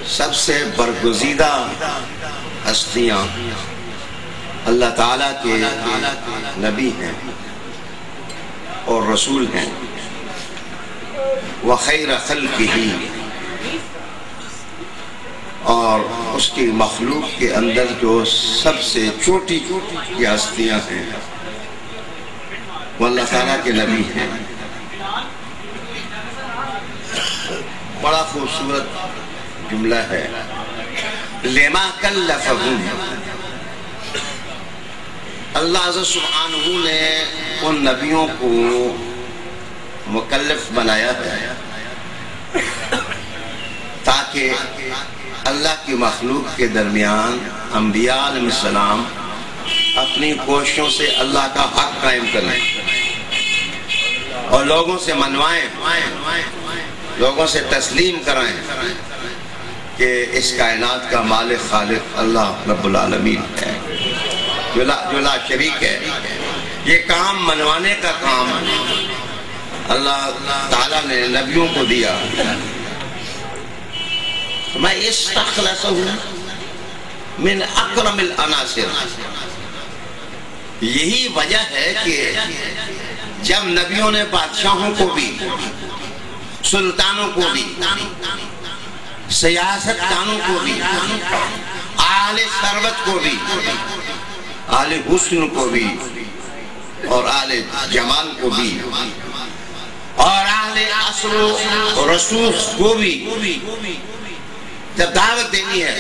سب سے برگزیدہ ہستیاں اللہ تعالیٰ کے نبی ہیں اور رسول ہیں، وَخَيْرَ خَلْقِهِ، اور اس کی مخلوق کے اندر جو سب سے چھوٹی چھوٹی ہستیاں ہیں وہ اللہ تعالیٰ کے نبی ہیں۔ بڑا خوبصورت جملہ ہے، لِمَا كَلَّفَهُمْ، اللہ عز سبحانہ نے ان نبیوں کو مکلف بنایا ہے تاکہ اللہ کی مخلوق کے درمیان انبیاء علیہ السلام اپنی کوششوں سے اللہ کا حق قائم کریں اور لوگوں سے منوائیں، لوگوں سے تسلیم کرائیں کہ اس کائنات کا مالک خالق اللہ رب العالمین ہے، جو لا شریک ہے۔ یہ کام منوانے کا کام اللہ تعالیٰ نے نبیوں کو دیا۔ میں استخلصہم من اکرم العناصر، یہی وجہ ہے کہ جب نبیوں نے بادشاہوں کو بھی، سلطانوں کو بھی، سیاستدانوں کو بھی، اہل ثروت کو بھی، اہل حسن کو بھی اور اہل جمال کو بھی اور اہل عصر و رسوخ کو بھی جب دعوت دینی ہے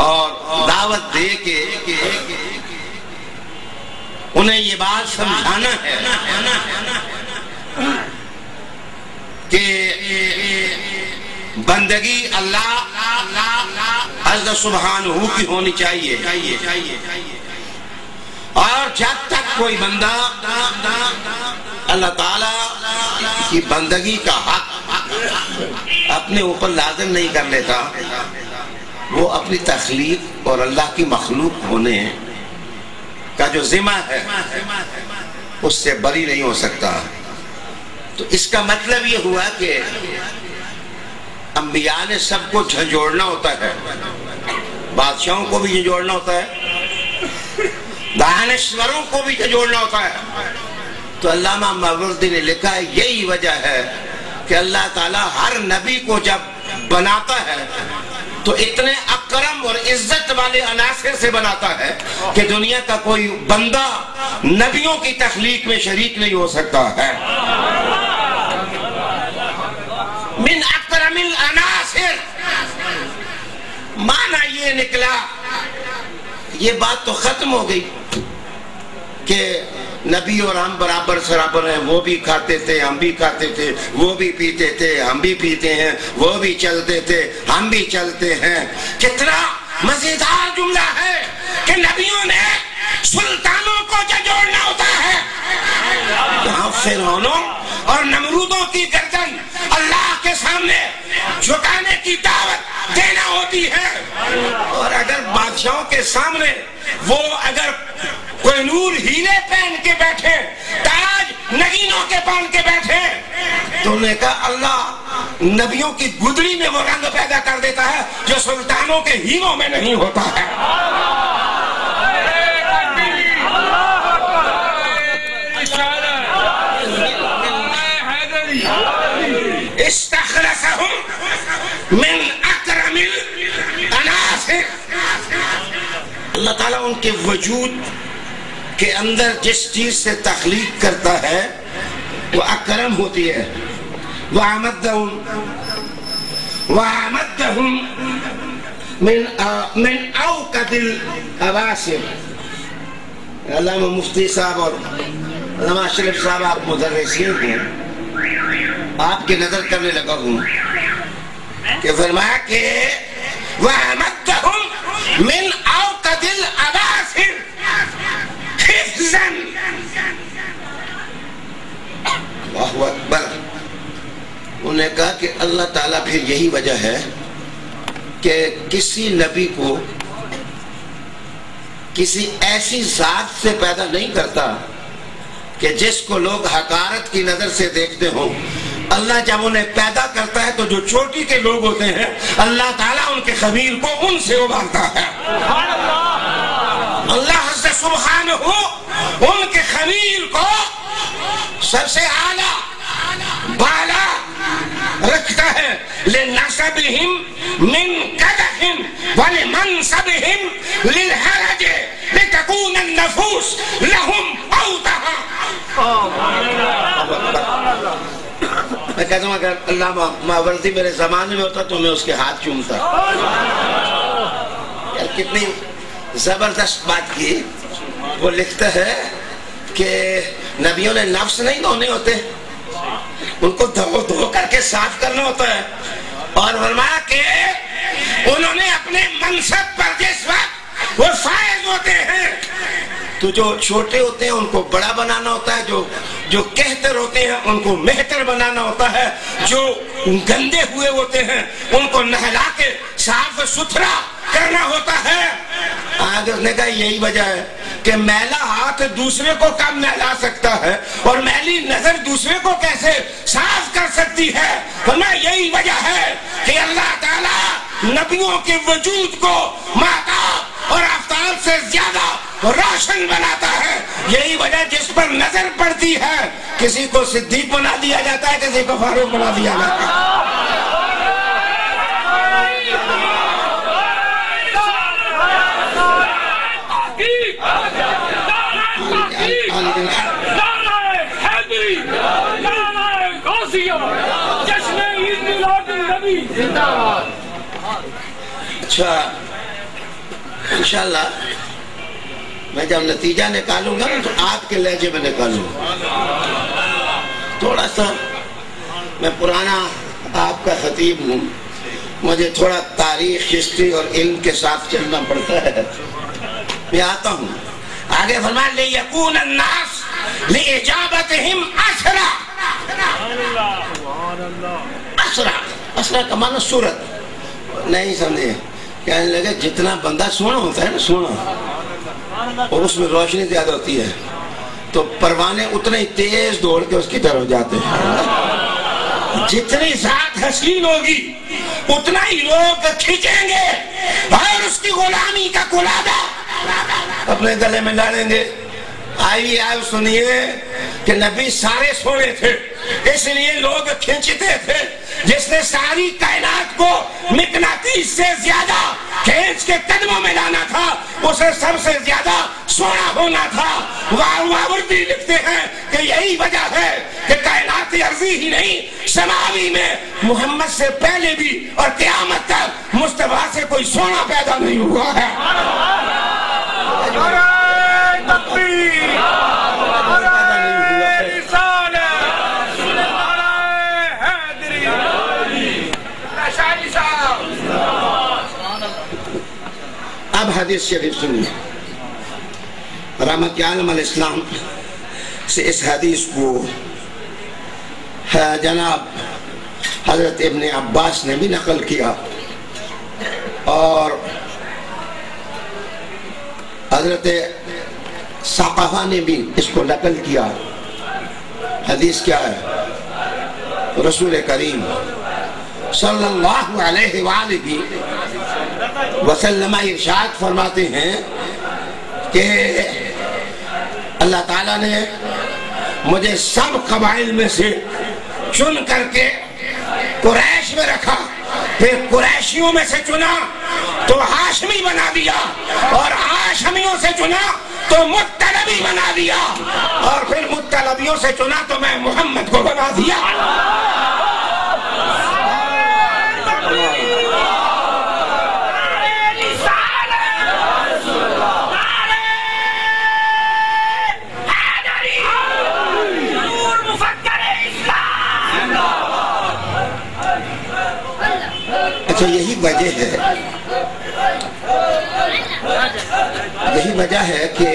اور دعوت دے کے انہیں یہ بات سمجھانا ہے کہ بندگی اللہ عز سبحانہ کی ہونی چاہیے، اور جب تک کوئی بندہ اللہ تعالیٰ کی بندگی کا حق اپنے اوپر لازم نہیں کر لیتا، وہ اپنی تخلیق اور اللہ کی مخلوق ہونے کا جو ذمہ ہے اس سے بری نہیں ہو سکتا۔ تو اس کا مطلب یہ ہوا کہ انبیاء نے سب کو جھنجھوڑنا ہوتا ہے، بادشاہوں کو بھی جھنجھوڑنا ہوتا ہے، دانشوروں کو بھی جھنجھوڑنا ہوتا ہے۔ تو علامہ ماوردی نے لکھا ہے یہی وجہ ہے کہ اللہ تعالیٰ ہر نبی کو جب بناتا ہے تو اتنے اکرم اور عزت والے عناصر سے بناتا ہے کہ دنیا کا کوئی بندہ نبیوں کی تخلیق میں شریک نہیں ہو سکتا ہے۔ من اکرم العناصر، معنی یہ نکلا، یہ بات تو ختم ہو گئی کہ نبی اور ہم برابر سرابر ہیں، وہ بھی کھاتے تھے ہم بھی کھاتے تھے، وہ بھی پیتے تھے ہم بھی پیتے ہیں، وہ بھی چلتے تھے ہم بھی چلتے ہیں۔ کتنا مزیدار جملہ ہے کہ نبیوں نے سلطانوں کو جھنجھوڑنا ہوتا ہے، یہاں فرعونوں اور نمرودوں کی گردن اللہ کے سامنے جھکانے کی دعوت دینا ہوتی ہے، اور اگر بادشاہوں کے سامنے وہ اگر کوئی نور ہیلے پہن کے بیٹھے، تاج نگینوں کے پہن کے بیٹھے، تو انہوں نے کہا اللہ نبیوں کی گدڑی میں وہ رنگ پیدا کر دیتا ہے جو سلطانوں کے ہیروں میں نہیں ہوتا ہے۔ استخلصہم من اکرم العناصر، اللہ تعالیٰ ان کے وجود کے اندر جس چیز سے تخلیق کرتا ہے وہ اکرم ہوتی ہے۔ وَعَمَدَّهُمْ من اوقد الاباسر، علامہ مفتی صاحب اور علامہ اشرف صاحب آپ مدرسین ہیں، آپ کی نظر کرنے لگا ہوں کہ فرمایا کہ وَعَمَدَّهُمْ من اوقد الاباسر حفظاً، اللہ اکبر۔ انہوں نے کہا کہ اللہ تعالیٰ پھر یہی وجہ ہے کہ کسی نبی کو کسی ایسی ذات سے پیدا نہیں کرتا کہ جس کو لوگ حقارت کی نظر سے دیکھتے ہوں۔ اللہ جب انہیں پیدا کرتا ہے تو جو چوٹی کے لوگ ہوتے ہیں اللہ تعالیٰ ان کے خمیر کو ان سے ابالتا ہے. اللہ سبحانہ ان کے خمیر کو سب سے اعلیٰ بالا رکھتا ہے. لِنَسَبِهِمْ مِنْ قَدَحٍ وَلِمَنْصَبِهِمْ لِلْحَرَجِ لِتَكُونَ النَّفُوسُ لَهُمْ أَوْضَحًا. میں کہتا ہوں اگر علامہ ماوردی میرے زمانے میں ہوتا تو میں اس کے ہاتھ چومتا. یار کتنی زبردست بات کی. وہ لکھتا ہے کہ نبیوں نے نفس نہیں دھونے ہوتے، ان کو دھو کر کے صاف کرنا ہوتا ہے. اور فرمایا کہ انہوں نے اپنے منصب پر جس وقت وہ فائز ہوتے ہیں تو جو چھوٹے ہوتے ہیں ان کو بڑا بنانا ہوتا ہے، جو کہتر ہوتے ہیں ان کو مہتر بنانا ہوتا ہے، جو گندے ہوئے ہوتے ہیں ان کو نہلا کے صاف ستھرا کرنا ہوتا ہے. آج اس نے کہا یہی وجہ ہے کہ میلا ہاتھ دوسرے کو کم نہلا سکتا ہے اور میلی نظر دوسرے کو کیسے صاف کر سکتی ہے. فرمایا یہی وجہ ہے کہ اللہ تعالیٰ نبیوں کے وجود کو مہتاب اور آفتاب سے زیادہ روشن بناتا ہے. یہی وجہ جس پر نظر پڑتی ہے کسی کو صدیق بنا دیا جاتا ہے، کسی کو فاروق بنا دیا جاتا ہے. اچھا انشاءاللہ میں جب نتیجہ نکالوں گا تو آپ کے لہجے میں نکالوں گا. تھوڑا سا میں پرانا آپ کا خطیب ہوں، مجھے تھوڑا تاریخ، ہسٹری اور علم کے ساتھ چلنا پڑتا ہے. میں آتا ہوں آگے. فرمایا لِيَكُونَ النَّاسُ لِإِجَابَتِهِمْ أَسْرَعَ. اسرا کا معنی صورت نہیں سمجھے. کہنے لگے جتنا بندہ سونا ہوتا ہے نا، سونا، اور اس میں روشنی زیادہ ہوتی ہے تو پروانے اتنے ہی تیز دوڑ کے اس کی طرف جاتے ہیں. جتنی ذات حسین ہوگی اتنا ہی لوگ کھینچیں گے اور اس کی غلامی کا قلادہ اپنے گلے میں ڈالیں گے. آئیے آئے سنیے کہ نبی سارے سونے تھے اس لیے لوگ کھینچتے تھے. جس نے ساری کائنات کو مقناطیس سے زیادہ کھینچ کے قدموں میں لانا تھا اسے سب سے زیادہ سونا ہونا تھا. ماوردی لکھتے ہیں کہ یہی وجہ ہے کہ کائنات ارضی ہی نہیں سماوی میں محمد سے پہلے بھی اور قیامت تک مصطفیٰ سے کوئی سونا پیدا نہیں ہوا ہے. اب حدیث شریف سنیے. رحمت عالم علیہ السلام سے اس حدیث کو جناب حضرت ابن عباس نے بھی نقل کیا اور حضرت ثقفہ نے بھی اس کو نقل کیا. حدیث کیا ہے؟ رسول کریم صلی اللہ علیہ وآلہ وسلم ارشاد فرماتے ہیں کہ اللہ تعالیٰ نے مجھے سب قبائل میں سے چن کر کے قریش میں رکھا، پھر قریشیوں میں سے چنا تو ہاشمی بنا دیا، اور ہاشمیوں سے چنا تو مطلبی بنا دیا، اور پھر مطلبیوں سے چنا تو میں محمد کو بنا دیا. اچھا یہی وجہ ہے کہ